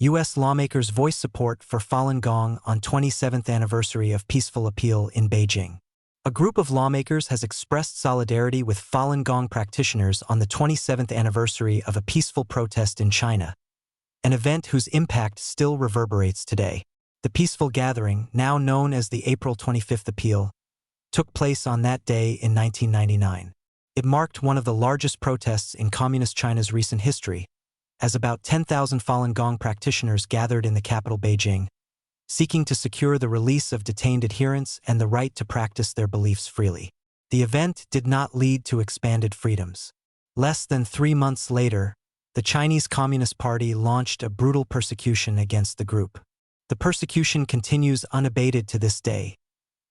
U.S. lawmakers voice support for Falun Gong on 27th anniversary of peaceful appeal in Beijing. A group of lawmakers has expressed solidarity with Falun Gong practitioners on the 27th anniversary of a peaceful protest in China, an event whose impact still reverberates today. The peaceful gathering, now known as the April 25th Appeal, took place on that day in 1999. It marked one of the largest protests in Communist China's recent history, as about 10,000 Falun Gong practitioners gathered in the capital Beijing, seeking to secure the release of detained adherents and the right to practice their beliefs freely. The event did not lead to expanded freedoms. Less than 3 months later, the Chinese Communist Party launched a brutal persecution against the group. The persecution continues unabated to this day,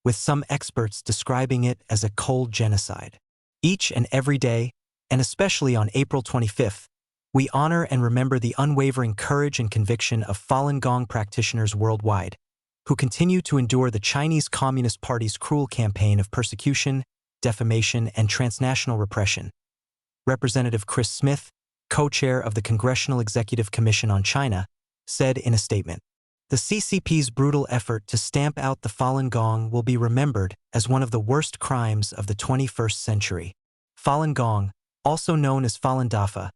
with some experts describing it as a cold genocide. Each and every day, and especially on April 25th, we honor and remember the unwavering courage and conviction of Falun Gong practitioners worldwide, who continue to endure the Chinese Communist Party's cruel campaign of persecution, defamation, and transnational repression. Representative Chris Smith, co-chair of the Congressional Executive Commission on China, said in a statement, "The CCP's brutal effort to stamp out the Falun Gong will be remembered as one of the worst crimes of the 21st century. Falun Gong, also known as Falun Dafa,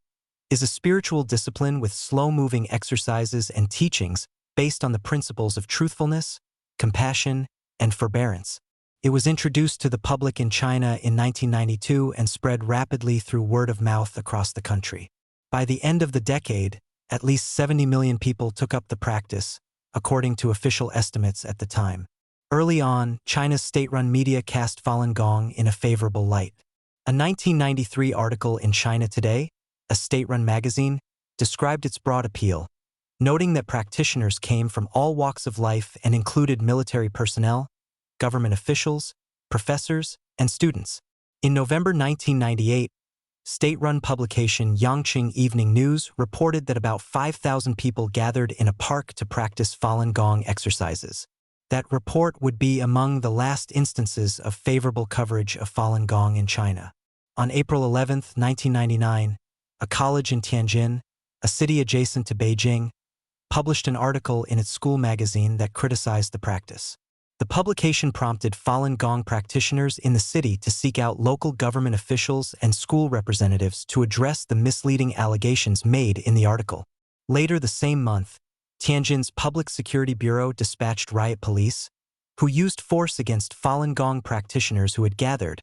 is a spiritual discipline with slow-moving exercises and teachings based on the principles of truthfulness, compassion, and forbearance. It was introduced to the public in China in 1992 and spread rapidly through word of mouth across the country. By the end of the decade, at least 70 million people took up the practice, according to official estimates at the time. Early on, China's state-run media cast Falun Gong in a favorable light. A 1993 article in China Today, a state-run magazine, described its broad appeal, noting that practitioners came from all walks of life and included military personnel, government officials, professors, and students. In November 1998, state-run publication Yangqing Evening News reported that about 5,000 people gathered in a park to practice Falun Gong exercises. That report would be among the last instances of favorable coverage of Falun Gong in China. On April 11, 1999, a college in Tianjin, a city adjacent to Beijing, published an article in its school magazine that criticized the practice. The publication prompted Falun Gong practitioners in the city to seek out local government officials and school representatives to address the misleading allegations made in the article. Later the same month, Tianjin's Public Security Bureau dispatched riot police, who used force against Falun Gong practitioners who had gathered,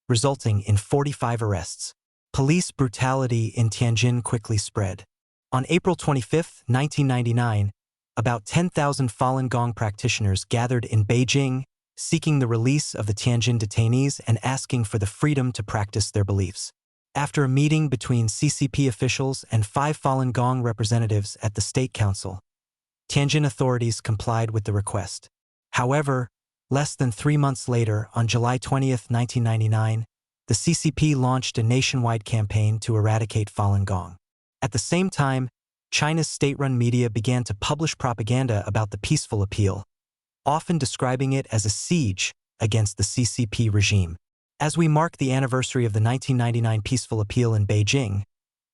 resulting in 45 arrests. Police brutality in Tianjin quickly spread. On April 25, 1999, about 10,000 Falun Gong practitioners gathered in Beijing, seeking the release of the Tianjin detainees and asking for the freedom to practice their beliefs. After a meeting between CCP officials and 5 Falun Gong representatives at the State Council, Tianjin authorities complied with the request. However, less than 3 months later, on July 20, 1999, the CCP launched a nationwide campaign to eradicate Falun Gong. At the same time, China's state-run media began to publish propaganda about the peaceful appeal, often describing it as a siege against the CCP regime. As we mark the anniversary of the 1999 peaceful appeal in Beijing,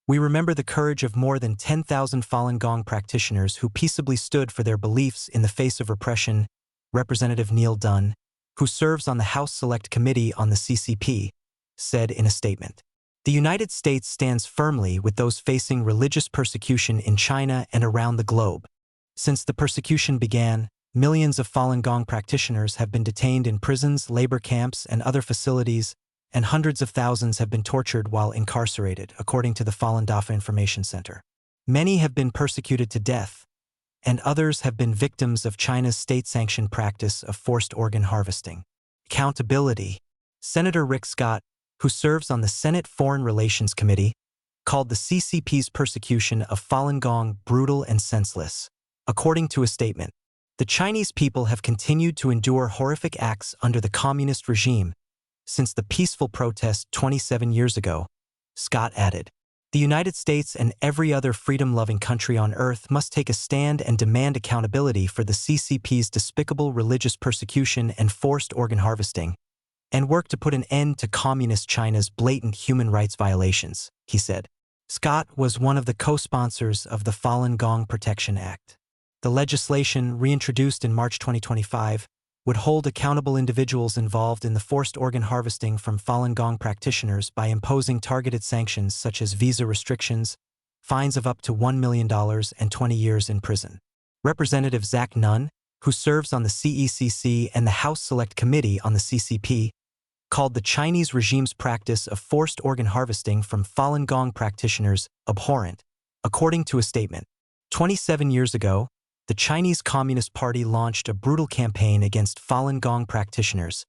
we remember the courage of more than 10,000 Falun Gong practitioners who peaceably stood for their beliefs in the face of repression. Representative Neil Dunn, who serves on the House Select Committee on the CCP, said in a statement, "The United States stands firmly with those facing religious persecution in China and around the globe. Since the persecution began, millions of Falun Gong practitioners have been detained in prisons, labor camps, and other facilities, and hundreds of thousands have been tortured while incarcerated, according to the Falun Dafa Information Center. Many have been persecuted to death, and others have been victims of China's state-sanctioned practice of forced organ harvesting." Accountability. Senator Rick Scott, who serves on the Senate Foreign Relations Committee, called the CCP's persecution of Falun Gong brutal and senseless. According to a statement, "The Chinese people have continued to endure horrific acts under the communist regime since the peaceful protest 27 years ago," Scott added. "The United States and every other freedom-loving country on earth must take a stand and demand accountability for the CCP's despicable religious persecution and forced organ harvesting, and work to put an end to Communist China's blatant human rights violations," he said. Scott was one of the co-sponsors of the Falun Gong Protection Act. The legislation, reintroduced in March 2025, would hold accountable individuals involved in the forced organ harvesting from Falun Gong practitioners by imposing targeted sanctions such as visa restrictions, fines of up to $1 million, and 20 years in prison. Representative Zach Nunn, who serves on the CECC and the House Select Committee on the CCP, called the Chinese regime's practice of forced organ harvesting from Falun Gong practitioners abhorrent. According to a statement, 27 years ago, the Chinese Communist Party launched a brutal campaign against Falun Gong practitioners,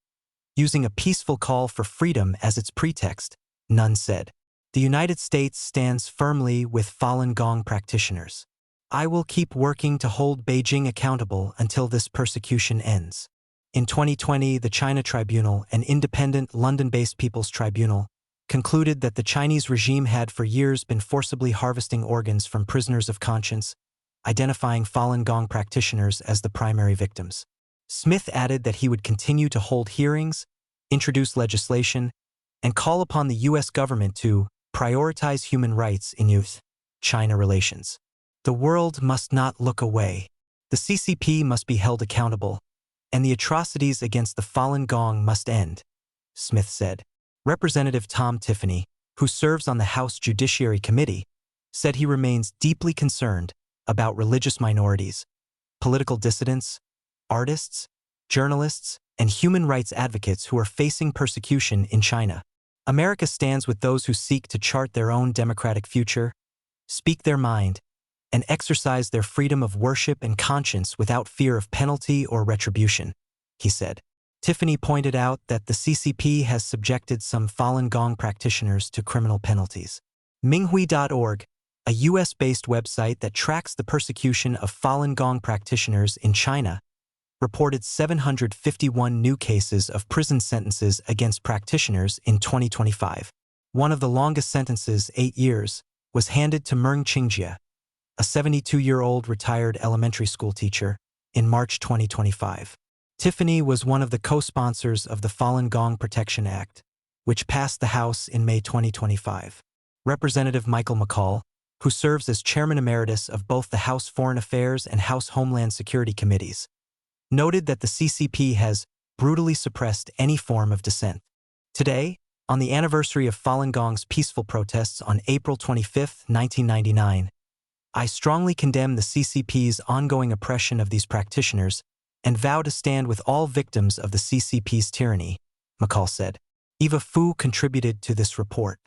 using a peaceful call for freedom as its pretext, Nunn said. The United States stands firmly with Falun Gong practitioners. I will keep working to hold Beijing accountable until this persecution ends. In 2020, the China Tribunal, an independent London-based People's Tribunal, concluded that the Chinese regime had for years been forcibly harvesting organs from prisoners of conscience, identifying Falun Gong practitioners as the primary victims. Smith added that he would continue to hold hearings, introduce legislation, and call upon the U.S. government to prioritize human rights in U.S.-China relations. The world must not look away. The CCP must be held accountable, and the atrocities against the Falun Gong must end, Smith said. Representative Tom Tiffany, who serves on the House Judiciary Committee, said he remains deeply concerned about religious minorities, political dissidents, artists, journalists, and human rights advocates who are facing persecution in China. America stands with those who seek to chart their own democratic future, speak their mind, and exercise their freedom of worship and conscience without fear of penalty or retribution, he said. Tiffany pointed out that the CCP has subjected some Falun Gong practitioners to criminal penalties. Minghui.org, a U.S.-based website that tracks the persecution of Falun Gong practitioners in China, reported 751 new cases of prison sentences against practitioners in 2025. One of the longest sentences, 8 years, was handed to Meng Qingjie, a 72-year-old retired elementary school teacher, in March 2025. Tiffany was one of the co-sponsors of the Falun Gong Protection Act, which passed the House in May 2025. Representative Michael McCall, who serves as chairman emeritus of both the House Foreign Affairs and House Homeland Security Committees, noted that the CCP has brutally suppressed any form of dissent. Today, on the anniversary of Falun Gong's peaceful protests on April 25, 1999, I strongly condemn the CCP's ongoing oppression of these practitioners and vow to stand with all victims of the CCP's tyranny, McCall said. Eva Fu contributed to this report.